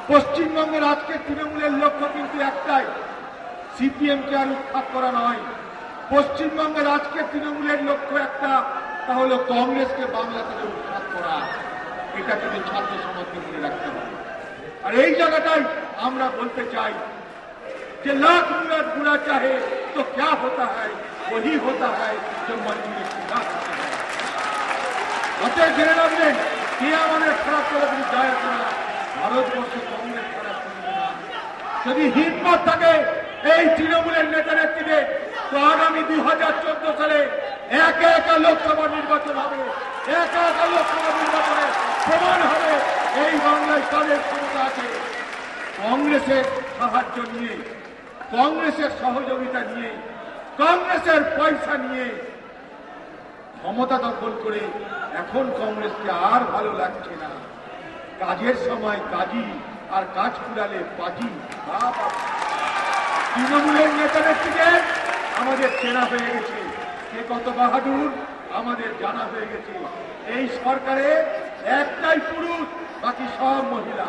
পশ্চিমবঙ্গের আজকে তৃণমূলের লক্ষ্য কিন্তু একটাই, সিপিএমকে আর উৎখাত করা নয়। পশ্চিমবঙ্গের আজকে তৃণমূলের লক্ষ্য একটা, তা হলো কংগ্রেসকে বাংলা থেকে উৎখাত করা। এটা কিন্তু ছাত্র সমাজকে মনে রাখতে হবে। আর এই জায়গাটাই আমরা বলতে চাই যে লাখ मुराद बुरा चाहे तो क्या होता है, वही होता है जो मंजूर खुदा होता है। অতএব জেনে রাখবেন, কে আমাদের খারাপ করে তিনি যায় আসে না, ভারতবর্ষ কংগ্রেস খারাপ করবে না। যদি হিম্মত থাকে এই তৃণমূলের নেতা নেত্রীদের, তো আগামী 2014 সালে একা একা লোকসভা নির্বাচন হবে। একা একা লোকসভা নির্বাচনে প্রমাণ হবে এই বাংলায় কাদের ক্ষমতা আছে। কংগ্রেসের সাহায্য নিয়ে, কংগ্রেসের সহযোগিতা নিয়ে, কংগ্রেসের পয়সা নিয়ে ক্ষমতা দখল করে এখন কংগ্রেসকে আর ভালো লাগছে না। কাজের সময় কাজী, আর কাজ কুড়ালে পাজি। তৃণমূলের নেতা নেত্রীদের আমাদের চেনা হয়ে গেছে, কে কত বাহাদুর আমাদের জানা হয়ে গেছে। এই সরকারে একটাই পুরুষ, বাকি সব মহিলা।